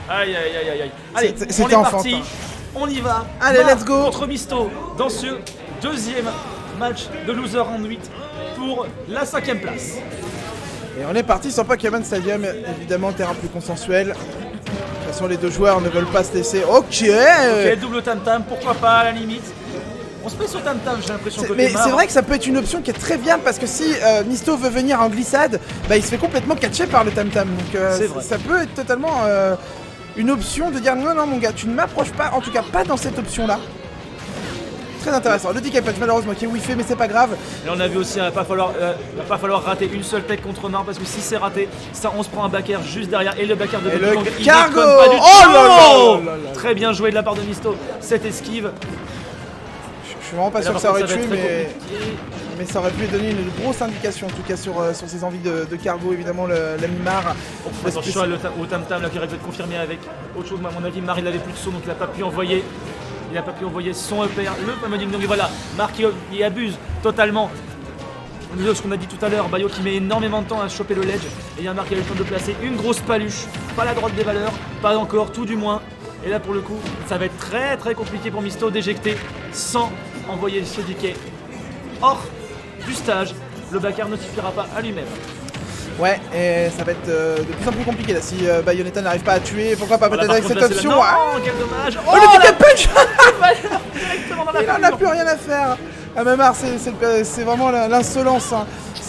Aïe aïe aïe aïe aïe. Allez, on c'était est enfantin. parti. On y va. Allez, Marc let's go. contre Misto dans ce deuxième match de Loser Round 8 pour la 5ème place. Et on est parti sur Pokémon Stadium, évidemment terrain plus consensuel. De toute façon les deux joueurs ne veulent pas se laisser. Ok, double tam-tam, pourquoi pas à la limite. On se met sur tam-tam, j'ai l'impression que mais c'est vrai que ça peut être une option qui est très viable parce que si Misto veut venir en glissade, bah il se fait complètement catcher par le tam-tam. Donc ça peut être totalement une option de dire non mon gars, tu ne m'approches pas, en tout cas pas dans cette option là. Très intéressant. Le DK Punch malheureusement qui est whiffé mais c'est pas grave. Et on a vu aussi, il va pas falloir rater une seule tech contre Marc parce que si c'est raté, ça on se prend un backer juste derrière et le backer de le Bang, il cargo. déconne pas du tout. Oh là là là là. Très bien joué de la part de Misto, cette esquive. Je suis vraiment pas Et là, sûr que par ça aurait contre, tué va être très compliqué. mais ça aurait pu donner une grosse indication en tout cas sur ses envies de cargo évidemment la Mimar. Attention au tam-tam là qui aurait dû être confirmé avec autre chose, mais à mon avis Marc il avait plus de son donc il n'a pas pu envoyer. Il n'a pas pu envoyer son EPR, le fameux ding dong. Et voilà, Marc il abuse totalement. Au milieu de ce qu'on a dit tout à l'heure, Bayo qui met énormément de temps à choper le ledge. Et il y a Marc qui a eu le temps de placer une grosse paluche. Pas la droite des valeurs, pas encore, tout du moins. Et là pour le coup, ça va être très très compliqué pour Misto d'éjecter sans envoyer ce DK hors du stage. Le backer ne suffira pas à lui-même. Ouais, et ça va être de plus en plus compliqué là si Bayonetta n'arrive pas à tuer. Pourquoi pas Voilà, peut-être par avec contre, cette là, c'est option. la- Non, quel dommage. Oh le DK Punch. Directement dans la Il en a figure. plus rien à faire. Ah Mimar c'est vraiment l'insolence. Hein.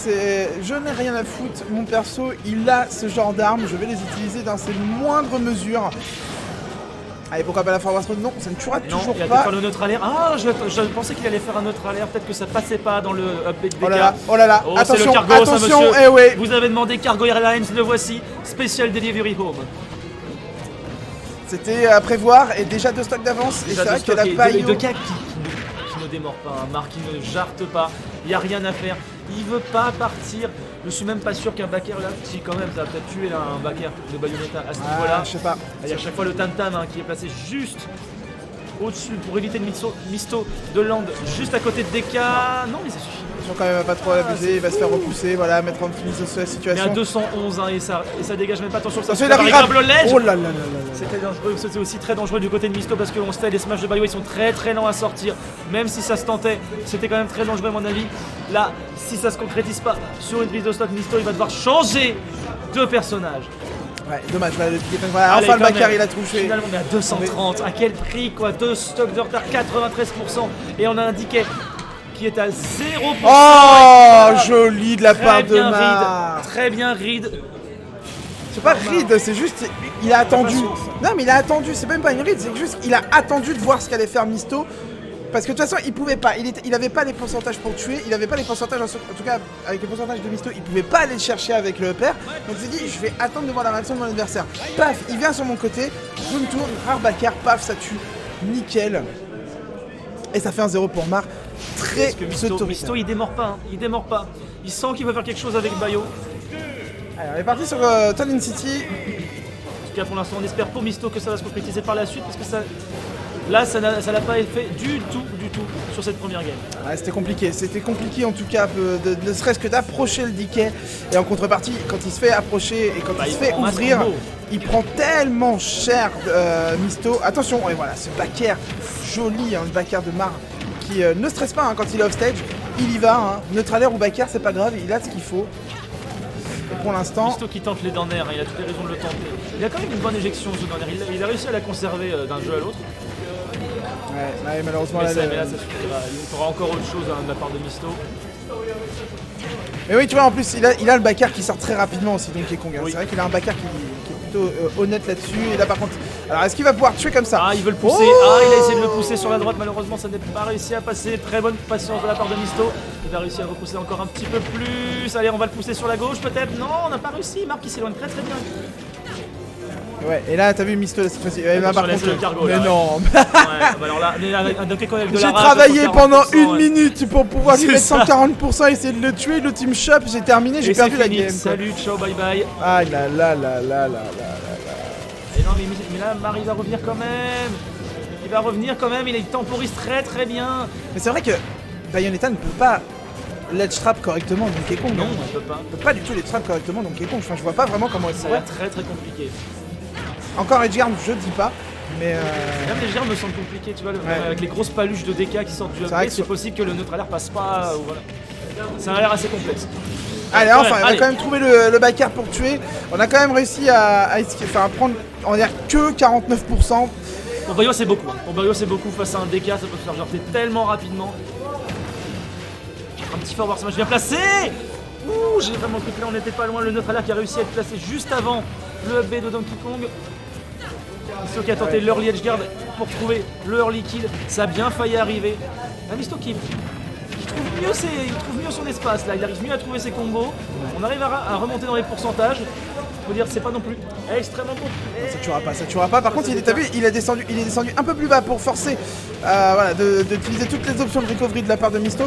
Je n'ai rien à foutre. Mon perso il a ce genre d'armes. Je vais les utiliser dans ses moindres mesures. Allez, pourquoi pas la forward throw? Non, ça ne tuera Non, toujours il a pas. peut-être faire le neutre air. Ah, je pensais qu'il allait faire un neutre air. Peut-être que ça passait pas dans le update Oh là là, oh là là. Oh, attention, c'est le cargo, attention, ça, monsieur. eh ouais. Vous avez demandé Cargo Airlines, le voici. Special Delivery Home. C'était à prévoir et déjà 2 stocks d'avance. Et c'est vrai que la Bayo. De cas qui ne démord pas, hein. Marc qui ne jarte pas. Il n'y a rien à faire. Il veut pas partir. Je suis même pas sûr qu'un backer là, si quand même, ça va peut-être tuer là, un backer de Bayonetta à ce niveau-là. Je sais pas. Il y a à chaque fois le tam-tam hein, qui est placé juste au-dessus pour éviter le Misto de land juste à côté de DK. Non mais ça suffit. Attention quand même à pas trop abuser, il va se faire repousser, voilà, mettre en finis de la Mais à situation. 211 hein, et ça dégage même pas. Attention, ça Attention, se il fait arrive. le ledge. Oh là là là là là. C'était dangereux, c'était aussi très dangereux du côté de Misto parce que on sait les smash de Bayo ils sont très très lents à sortir. Même si ça se tentait, c'était quand même très dangereux à mon avis. Là, si ça se concrétise pas sur une prise de stock, Misto il va devoir changer de personnage. Ouais, dommage, voilà, voilà, Allez, enfin le quand backer même. il a touché. Finalement on est à 230, à quel prix quoi? 2 stocks de retard, 93% et on a indiqué qui est à 0%. Oh, joli de la part Très de bien Mar. Reed, très bien Reed. C'est pas Reed, c'est juste, il a attendu. Non mais il a attendu, c'est même pas une Reed, c'est juste qu'il a attendu de voir ce qu'allait faire Misto. Parce que de toute façon, il pouvait pas, il avait pas les pourcentages pour tuer, il avait pas les pourcentages, en tout cas avec le pourcentage de Misto, il pouvait pas aller le chercher avec le père. Donc il s'est dit, je vais attendre de voir la réaction de mon adversaire. Paf, il vient sur mon côté, je me tourne, rare backer, paf, ça tue, nickel. Et ça fait un 0 pour Mar. Très Parce que Misto autoritaire. il démord pas, hein. Il démord pas. Il sent qu'il veut faire quelque chose avec Bayo. Allez, on est parti sur Town City. En tout cas pour l'instant on espère pour Misto que ça va se concrétiser par la suite parce que ça. Là ça l'a pas fait du tout sur cette première game. Ouais, c'était compliqué en tout cas, ne serait-ce que d'approcher le DK. Et en contrepartie, quand il se fait approcher et quand il se fait prend masse ouvrir, combo. il prend tellement cher Misto. Attention, et voilà, ce backer joli, hein, le backer de Mar qui ne stresse pas hein, quand il est off stage. Il y va, hein. Neutralaire ou backer, c'est pas grave, il a ce qu'il faut. Et pour l'instant, Misto qui tente les dents nerfs, hein, il a toutes les raisons de le tenter. Il a quand même une bonne éjection ce dents nerfs, il a réussi à la conserver d'un jeu à l'autre. ouais, malheureusement, Mais, là, mais là ça suffira, il fera encore autre chose hein, de la part de Misto. mais oui, tu vois, en plus, il a le backer qui sort très rapidement aussi, donc qui est con. Oui. C'est vrai qu'il a un backer qui est plutôt honnête là-dessus. Et là, par contre, alors est-ce qu'il va pouvoir tuer comme ça? Ah il veut le pousser, Oh il a essayé de le pousser sur la droite, malheureusement ça n'est pas réussi à passer. Très bonne patience de la part de Misto. Il va réussir à repousser encore un petit peu plus. Allez on va le pousser sur la gauche peut-être. Non on n'a pas réussi, Marc il s'éloigne très très bien. Ouais, et là, t'as vu Misto là, cette fois-ci. Attention, Par laisse contre, le cargo, mais là, ouais. non. Ouais, bah alors là, un Donkey Kong avec de la J'ai rage, travaillé 40%, pendant une ouais. minute pour pouvoir lui C'est mettre ça. 140%, essayer de le tuer, le team shop, j'ai terminé, j'ai Et perdu c'est la fini. game. Quoi. Salut, ciao, bye bye. Ah là là là là là là. Et non mais là Marie va revenir quand même. Il va revenir quand même, il temporise très très bien. Mais c'est vrai que Bayonetta ne peut pas ledge trap correctement Donkey Kong. Non, hein. on peut pas. Il peut pas du tout ledge trap correctement Donkey Kong. Enfin, je vois pas vraiment comment il Ça a pourrait. l'air très très compliqué. Encore Edgeguard, je dis pas. Mais Même les germes me semblent compliqués, tu vois, Ouais. avec les grosses paluches de DK qui sortent du vrai AP, que c'est possible que le neutralaire passe pas. Ou voilà. Ça a l'air assez complexe. allez, Ouais, enfin, on a allez. quand même trouvé le backer pour tuer. On a quand même réussi à prendre, on va dire, que 49%. Pour Bayo c'est beaucoup. Pour Bayo c'est beaucoup face à un DK, ça peut se faire jarter tellement rapidement. Un petit forward smash bien placé. Ouh, j'ai vraiment cru que là on n'était pas loin. Le neutralaire qui a réussi à être placé juste avant le up B de Donkey Kong. Misto qui a tenté l'early edgeguard pour trouver le early kill. Ça a bien failli arriver. Un Misto qui trouve mieux son espace là. Il arrive mieux à trouver ses combos. On arrive à remonter dans les pourcentages. Faut dire c'est pas non plus extrêmement bon. Ça tuera pas. Par contre, t'as vu, il est descendu un peu plus bas pour forcer voilà, d'utiliser toutes les options de recovery de la part de Misto.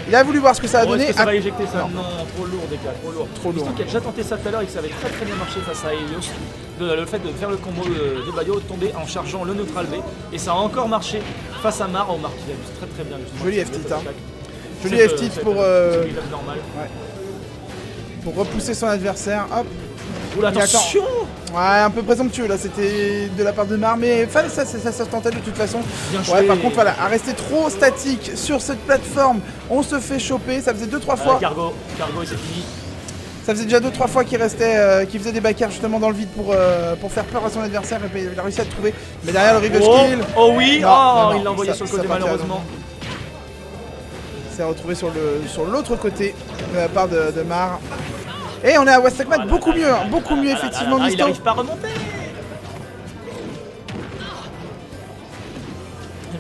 Il a voulu voir ce que ça a donné. Est-ce que ça va éjecter ça? Non. Non, trop lourd DK, trop lourd. Trop lourd. Misto qui a déjà tenté ça tout à l'heure et que ça avait très très bien marché face à Helios. Le fait de faire le combo de Bayo, tomber en chargeant le neutral B. Et ça a encore marché face à Mar. Oh, Mar qui abuse très très bien. justement. Joli C'est F-tilt, le hein. attaque. Joli C'est, F-tilt c'est pour, normal. pour repousser son adversaire. Hop. Oula, Il attend. attention! Ouais, un peu présomptueux là, c'était de la part de Mar, mais fallait ça se tentait de toute façon. Bien Ouais, joué. par contre, voilà, à rester trop statique sur cette plateforme, on se fait choper. Ça faisait 2-3 fois. Cargo et c'est fini. Ça faisait déjà 2-3 fois qu'il restait, qu'il faisait des backers justement dans le vide pour faire peur à son adversaire et puis il a réussi à le trouver. Mais derrière le reverse kill, Oh oui! Non, Oh, non, non, il l'a envoyé ça- sur le ça côté partira malheureusement. il s'est retrouvé sur l'autre côté de la part de Mar. Et on est à Westakmat, beaucoup mieux effectivement Il Misto. n'arrive pas à remonter.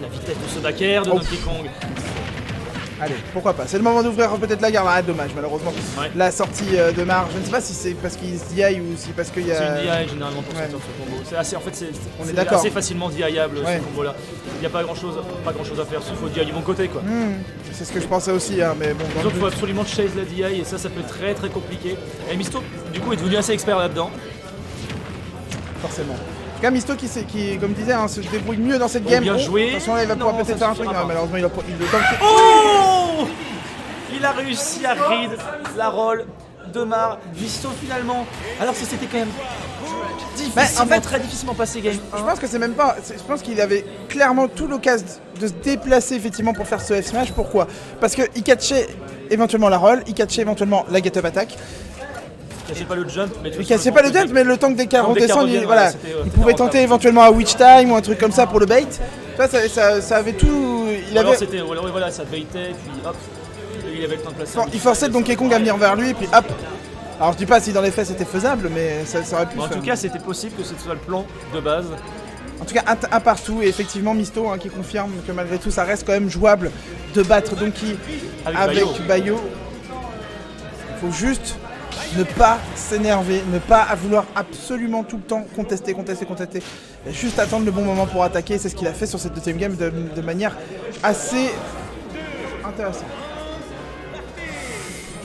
La vitesse de ce backer de Oh. Donkey Kong. Allez, pourquoi pas. C'est le moment d'ouvrir peut-être la garde. Ah, dommage, malheureusement. Ouais. La sortie de Mar, je ne sais pas si c'est parce qu'il se DI ou si parce qu'il y a... C'est une DI généralement pour Ouais. sortir ce combo. C'est assez, en fait, On est c'est d'accord. assez facilement DIable Ouais. ce combo là. Il n'y a pas grand chose à faire, il faut DI du bon côté quoi. C'est ce que je pensais aussi, hein, mais bon... dans Donc le il faut but, absolument chase la DI et ça peut être très très compliqué. Et Misto du coup est devenu assez expert là-dedans. forcément. En tout cas, Misto qui comme je disais, hein, se débrouille mieux dans cette Oh, game. bien joué. Attention, là, il va pouvoir Non, peut-être ça faire un truc. suffira Non, pas. malheureusement, il le tente. Oh! Il a réussi à read la roll de Mar. Misto finalement. Alors ça c'était quand même difficilement, en fait, très difficilement passé game. Je pense que c'est même pas. Je pense qu'il avait clairement tout l'occasion de se déplacer effectivement pour faire ce F-Smash. Pourquoi? Parce qu'il catchait éventuellement la roll, il catchait éventuellement la get-up attack. Il cassait pas le jump, mais Il cassait pas le jump, mais le temps que des cartes Tant que des cartes redescendent, reviennent, voilà, ouais, c'était il pouvait rentable. tenter éventuellement un witch time ou un truc comme ça pour le bait. Ça avait tout. Il Alors avait. c'était, voilà, ça baitait, puis hop, il avait le temps de placer. Il forçait le Donkey Kong à venir vers lui, et puis hop. Alors je dis pas si dans les faits c'était faisable, mais ça aurait pu. Bon, en se faire. tout cas, c'était possible que ce soit le plan de base. En tout cas, un partout, et effectivement Misto qui confirme que malgré tout ça reste quand même jouable de battre Donkey avec Bayo. Il faut juste ne pas s'énerver, ne pas vouloir absolument tout le temps contester. Et juste attendre le bon moment pour attaquer, c'est ce qu'il a fait sur cette deuxième game de manière assez intéressante.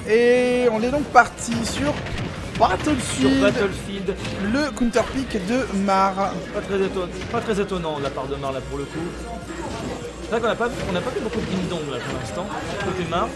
Et on est donc parti sur Sur Battlefield, le counter pick de Mar. pas très étonnant de la part de Mar là pour le coup. C'est vrai qu'on n'a pas vu beaucoup de ding-dong là pour l'instant, côté Mar.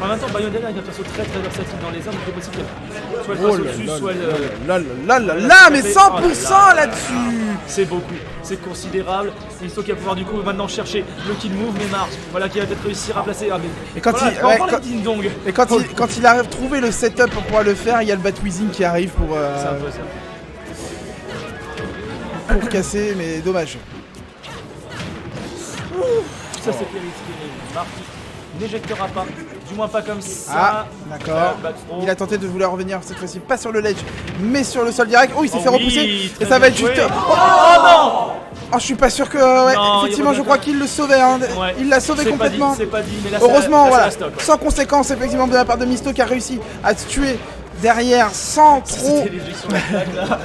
En même temps, Bayonetta est un perso très très versatile dans les armes, donc c'est possible que soit elle passe au-dessus, soit elle... Là, mais 100% là-dessus. C'est beaucoup, c'est considérable. Misto qui va pouvoir du coup maintenant chercher le kill move, mais Mar, voilà, qui va peut-être réussir à placer. Ah, mais Et quand voilà, il- pas ouais, encore quand- les ding-dong. Et quand il a trouvé le setup pour pouvoir le faire, il y a le Batweezing qui arrive pour C'est un peu ça. pour casser, mais dommage. Ça c'est très risqué, mais Mar n'éjectera pas, du moins pas comme ça. Ah, d'accord. Back throw. Il a tenté de vouloir revenir cette fois-ci, pas sur le ledge, mais sur le sol direct. Oh, il s'est Oh fait oui, repousser. Et très ça va bien être juste. joué. Oh, Oh non! oh, je suis pas sûr que. Ouais, Non, effectivement, il je crois revient. qu'il le sauvait. Hein. Ouais. Il l'a sauvé C'est complètement. C'est pas dit, mais là, Heureusement, c'est voilà. la stock. Sans conséquence, effectivement, de la part de Misto qui a réussi à se tuer derrière sans trop. C'était l'éjection d'attaque là.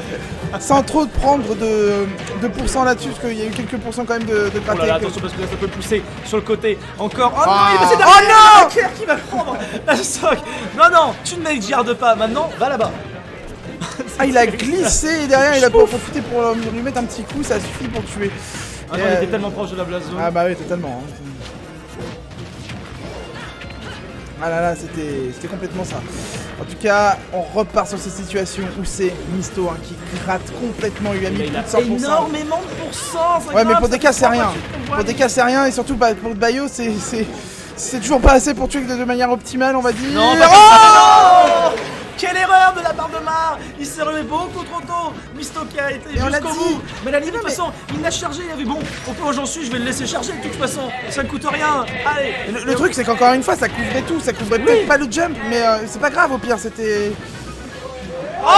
Sans trop de prendre de pourcents là-dessus, parce qu'il y a eu quelques pourcents quand même de Oh là gratter. là, attention parce que là ça peut pousser sur le côté encore. Oh Ah. non, il est passé Oh derrière. non, Claire qui va prendre la stock. Non, tu ne m'égardes pas. Maintenant, va là-bas. Ah, il a glissé et derrière il a profité pour lui mettre un petit coup, ça suffit pour tuer. Ah, Et, non, il était tellement proche de la blast zone. Ah bah oui, totalement. Hein. Ah là là, c'était complètement ça. En tout cas, on repart sur cette situation où c'est Misto hein, qui gratte complètement. Il lui a mis plus de 100%. Énormément de pourcents. Ouais, mais pour des cas, c'est rien. Pour des cas, c'est rien. Et surtout, bah, pour Bayo, c'est toujours pas assez pour tuer de manière optimale, on va dire. Non, pas comme ça, non. Quelle erreur de la part de Mar. Il s'est remis beaucoup trop tôt. Misto qui a été jusqu'au bout. Mais la limite, de toute façon, il l'a chargé. Il a vu, bon, au point où j'en suis, je vais le laisser charger de toute façon. Ça ne coûte rien. Allez. Le truc, c'est qu'encore une fois, ça couvrait tout. Ça couvrait peut-être pas le jump, mais c'est pas grave au pire, c'était... Oh,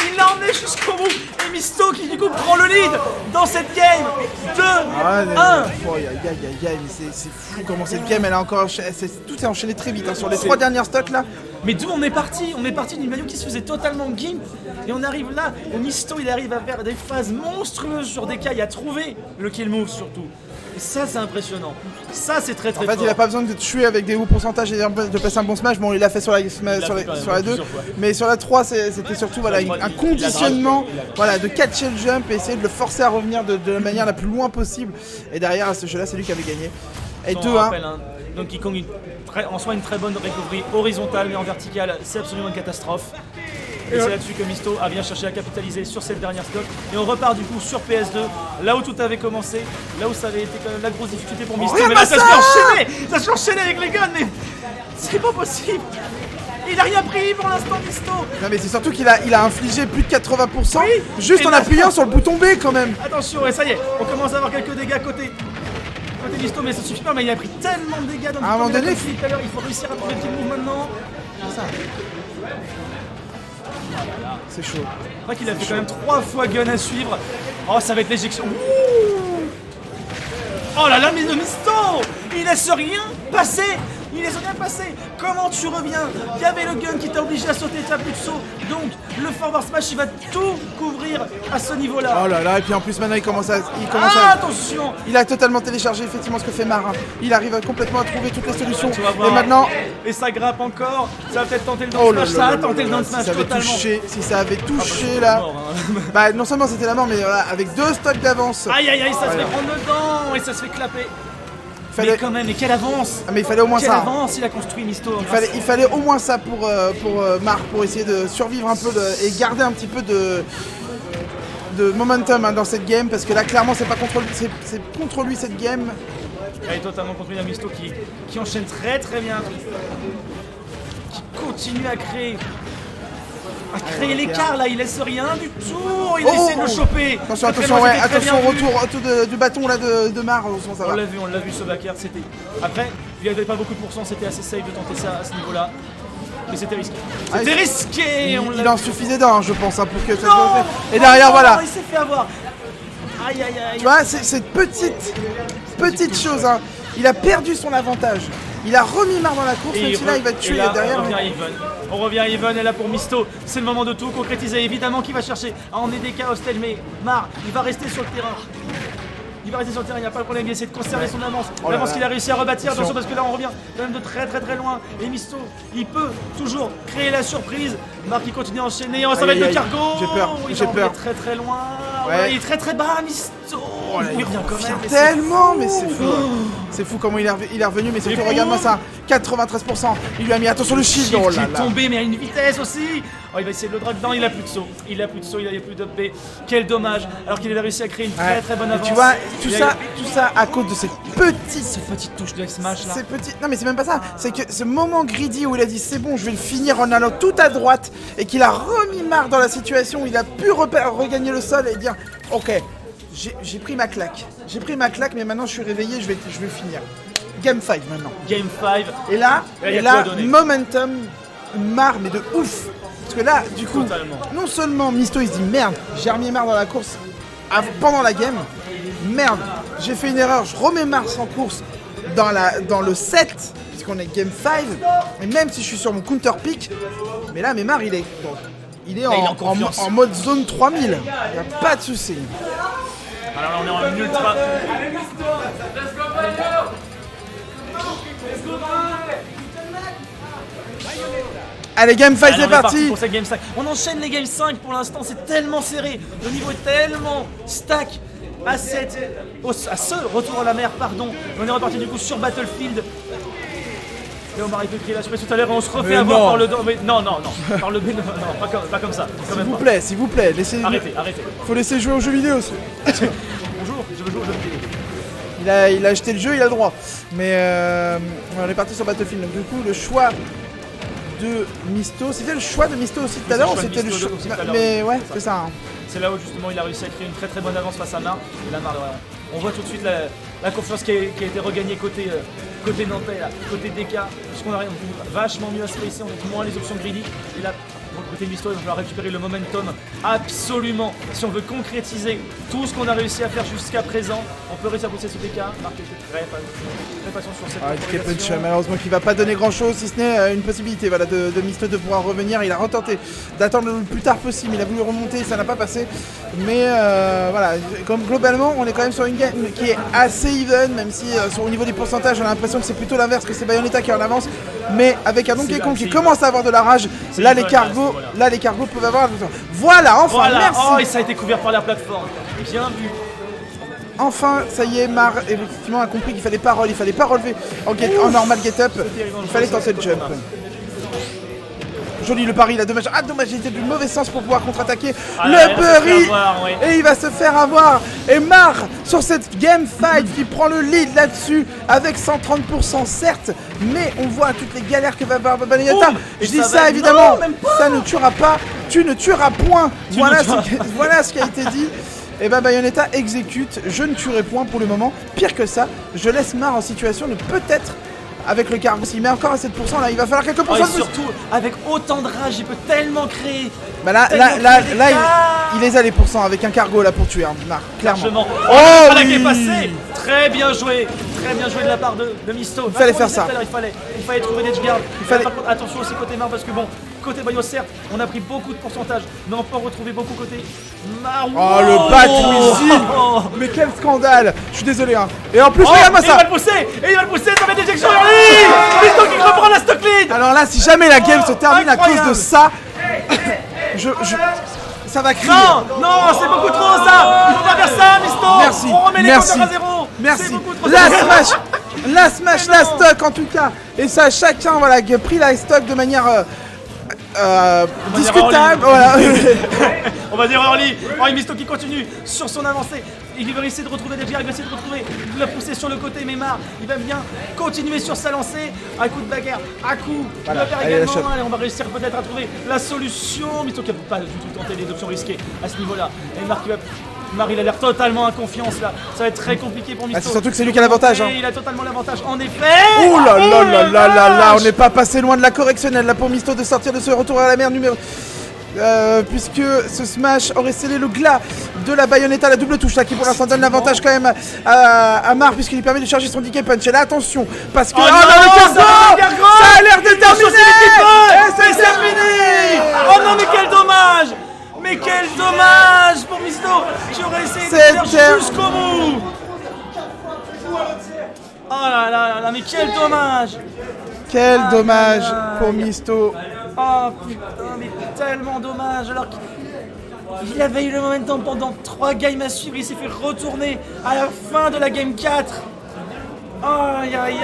il l'a emmené jusqu'au bout. Et Misto qui du coup prend le lead dans cette game. 2-1. Mais c'est fou comment cette game, elle a encore... Tout s'est enchaîné très vite hein, sur les 3 dernières stocks là. Mais d'où on est parti d'une Mayu qui se faisait totalement gimp. Et on arrive là, où Misto il arrive à faire des phases monstrueuses sur des cas. Il a trouvé le kill move surtout. Et ça c'est impressionnant. Ça c'est très très fort. En fait il a pas besoin de tuer avec des hauts pourcentages et de passer un bon smash. Bon il l'a fait sur la 2. Mais sur la 3 c'était surtout voilà, un conditionnement voilà, de catcher le jump et essayer de le forcer à revenir de la manière la plus loin possible. Et derrière à ce jeu là c'est lui qui avait gagné. Et 2-1. Donkey Kong en soi une très bonne recovery horizontale mais en verticale c'est absolument une catastrophe. Et c'est là-dessus que Misto a bien cherché à capitaliser sur cette dernière stock. Et on repart du coup sur PS2, là où tout avait commencé, là où ça avait été quand même la grosse difficulté pour Misto. Mais là ça se fait enchaîner. Ça se fait enchaîner avec les guns, mais c'est pas possible. Il a rien pris pour l'instant Misto. Non mais c'est surtout qu'il a infligé plus de 80% juste en appuyant sur le bouton B quand même. Attention, et ça y est, on commence à avoir quelques dégâts côté Misto, mais ça suffit pas, mais il a pris tellement de dégâts dans à un moment donné, tout à l'heure, il faut réussir à trouver le petit move maintenant. Ça. C'est chaud. Je crois qu'il a fait quand même 3 fois gun à suivre. Oh, ça va être l'éjection. Oh là là, mais le Misto, il laisse rien passer. Il laisse rien passer. Comment tu reviens? Il y avait le gun qui t'a obligé à sauter, t'as plus de saut. Donc le forward smash il va tout couvrir à ce niveau-là. Oh là là, et puis en plus maintenant il commence à... Attention. Il a totalement téléchargé effectivement ce que fait Marin. Il arrive complètement à trouver toutes les solutions. Et maintenant... Et ça grappe encore. Ça va peut-être tenter le down smash. Ça a tenté le down smash totalement. Si ça avait touché là... Bah non seulement c'était la mort, mais voilà, avec 2 stocks d'avance. Aïe aïe aïe, ça se fait prendre dedans et ça se fait clapper. Mais quand même, mais quelle avance! Ah mais il fallait au moins quelle ça. Quelle avance il a construit Misto. Il fallait au moins ça pour Marc, pour essayer de survivre un peu et garder un petit peu de momentum hein, dans cette game, parce que là clairement c'est pas contre lui cette game. Elle est totalement contre lui, Misto qui enchaîne très très bien, qui continue à créer l'écart là, il laisse rien du tout, il essaie de le choper. Attention, attention au retour du bâton là de Mar, ça va. On l'a vu ce back air, c'était... Après, il n'y avait pas beaucoup de pourcents, c'était assez safe de tenter ça à ce niveau-là. Mais c'était risqué. C'était risqué. Il en suffisait d'un, je pense, hein, pour que ça se fasse. Et derrière, voilà. Il s'est fait avoir. Aïe aïe aïe. Tu vois, c'est cette petite chose, hein. Il a perdu son avantage. Il a remis Mar dans la course, même si là il va te tuer derrière. On revient even, et là pour Misto, c'est le moment de tout concrétiser. Évidemment qu'il va chercher à emmener des cas hostage, mais Mar, il va rester sur le terrain. Il va rester sur le terrain, il n'y a pas de problème, il essaie de conserver son avance. L'avance qu'il a réussi à rebâtir, attention parce que là on revient quand même de très très très loin. Et Misto, il peut toujours créer la surprise. Mar qui continue à enchaîner, ça va être le cargo. J'ai peur. Très très loin. Il est très très bas, Misto. Il revient quand même. Tellement, mais c'est fou. C'est fou comment il est revenu, mais surtout regarde-moi ça, 93%. Il lui a mis attention le shield. Oh là là. Qui est tombé, mais à une vitesse aussi. Oh, il va essayer de le drag down, il a plus de saut. Il n'avait plus d'up B. Quel dommage. Alors qu'il avait réussi à créer une très très bonne avance. Tu vois, tout ça à cause de cette petite touche de smash là. Non mais c'est même pas ça. C'est que ce moment greedy où il a dit c'est bon, je vais le finir en allant tout à droite et qu'il a remis Mar dans la situation où il a pu regagner le sol et dire ok. J'ai pris ma claque. Mais maintenant je suis réveillé, je vais finir. Game 5 maintenant. Game 5. Et là, momentum, Mar, mais de ouf. Parce que là, du coup, non seulement Misto il se dit merde, j'ai remis Mar dans la course pendant la game. Merde, j'ai fait une erreur, je remets Mar en course dans le 7, puisqu'on est Game 5. Et même si je suis sur mon counter pick, mais là, Mar il est en mode zone 3000. Il n'y a pas de souci. Alors là on est en ultra. Allez, Game 5 c'est parti pour cette Game 5. On enchaîne les Game 5 pour l'instant, c'est tellement serré. Le niveau est tellement stack à ce retour à la mer, pardon. On est reparti du coup sur Battlefield. Et Omar il peut créer la surprise tout à l'heure et on se refait Mais avoir non. par le dos. Mais non, par le B, non, pas comme ça. Quand même pas. S'il vous plaît, laissez. Arrêtez. Faut laisser jouer aux jeux vidéo aussi. Bonjour, je veux jouer au jeu vidéo. Il a acheté le jeu, il a le droit. Mais on est parti sur Battlefield. Donc du coup, le choix de Misto, c'était le choix de Misto aussi tout à l'heure ou c'était le choix aussi tout à l'heure, Mais oui, ouais, c'est c'est ça. Hein. C'est là où justement il a réussi à créer une très bonne avance face à Mar. Et là, Mar, on voit tout de suite la confiance qui a été regagnée côté Nantais, là, côté DK. Puisqu'on arrive vachement mieux à se placer, on a moins les options greedy. Et là, côté Misto, il va falloir récupérer le momentum absolument. Si on veut concrétiser tout ce qu'on a réussi à faire jusqu'à présent, on peut réussir à pousser ce DK. Marc était très patient sur cette DK Punch, congrégation. malheureusement qui va pas donner grand chose si ce n'est une possibilité voilà, de Misto de pouvoir revenir. Il a retenté d'attendre le plus tard possible, il a voulu remonter, ça n'a pas passé. Mais voilà, comme globalement on est quand même sur une game qui est assez even, même si au niveau des pourcentages on a l'impression que c'est plutôt l'inverse, que c'est Bayonetta qui est en avance. Mais avec un Donkey Kong qui commence à avoir de la rage, là les cargos. Là, les cargos peuvent avoir. Voilà, enfin, merci. Oh, et ça a été couvert par la plateforme. Bien vu. Enfin, ça y est, Mar effectivement a compris qu'il fallait pas roll, il fallait pas relever en normal get-up. Il fallait tenter le jump. Joli le pari, là, dommage. Ah, dommage, il était du mauvais sens pour pouvoir contre-attaquer le pari. Et il va se faire avoir. Et Mar, sur cette game fight, qui prend le lead là-dessus, avec 130%, certes, mais on voit toutes les galères que va avoir Bayonetta. Je dis ça, évidemment, ça ne tuera pas, tu ne tueras point. Voilà ce qui a été dit. Et ben Bayonetta exécute, je ne tuerai point pour le moment. Pire que ça, je laisse Mar en situation de peut-être. Avec le cargo, s'il met encore à 7%, là, il va falloir quelques pourcents de plus. Surtout, avec autant de rage, il peut tellement créer. Bah là, il les a les pourcents avec un cargo là pour tuer, hein, Marc, clairement. Oh oui, qui est passé. Très bien joué de la part de Misto. Il fallait faire ça. Il fallait trouver des guards. Par contre, attention aussi côté Mar parce que bon, côté Bayo, certes, on a pris beaucoup de pourcentage, mais on peut en retrouver beaucoup côté Mar. Oh le Batwizzy. Mais quel scandale. Je suis désolé, hein. Et en plus, regarde-moi ça. Il va le pousser, ça va être éjection sur lui. Misto qui reprend la stock lead. Alors là, si jamais la game se termine à cause de ça, ça va crier. Non, c'est beaucoup trop ça. Il faut pas faire ça, Misto. Merci. On remet les compteurs à zéro. Merci. La smash, la stock en tout cas. Et ça, chacun voilà, qui a pris la stock de manière discutable. Voilà. On va dire Orly. Misto qui continue sur son avancée. Il va essayer de retrouver des guerres, il va essayer de retrouver, de la pousser sur le côté, mais Mar, il va bien continuer sur sa lancée, à coup de bagarre, à coup de bagarre également, et on va réussir peut-être à trouver la solution. Misto qui n'a pas du tout tenté des options risquées à ce niveau-là. Et Mar, il a l'air totalement en confiance là, ça va être très compliqué pour Misto. C'est surtout que c'est lui qui a l'avantage. Hein. Il a totalement l'avantage, en effet. Oh là là là là là là, on n'est pas passé loin de la correctionnelle là pour Misto de sortir de ce retour à la mer numéro... puisque ce smash aurait scellé le glas de la Bayonetta, la double touche là qui pour l'instant donne l'avantage quand même à Mar puisqu'il lui permet de charger son DK Punch. Et là attention parce que le cargo, ça a l'air déterminé et c'est terminé. Oh non mais quel dommage. Mais quel dommage pour Misto. J'aurais essayé de faire jusqu'au bout. Oh là là là, mais quel dommage. Quel dommage pour Misto. Oh putain, mais tellement dommage alors qu'il avait eu le momentum pendant 3 games à suivre, il s'est fait retourner à la fin de la game 4. Aïe aïe aïe.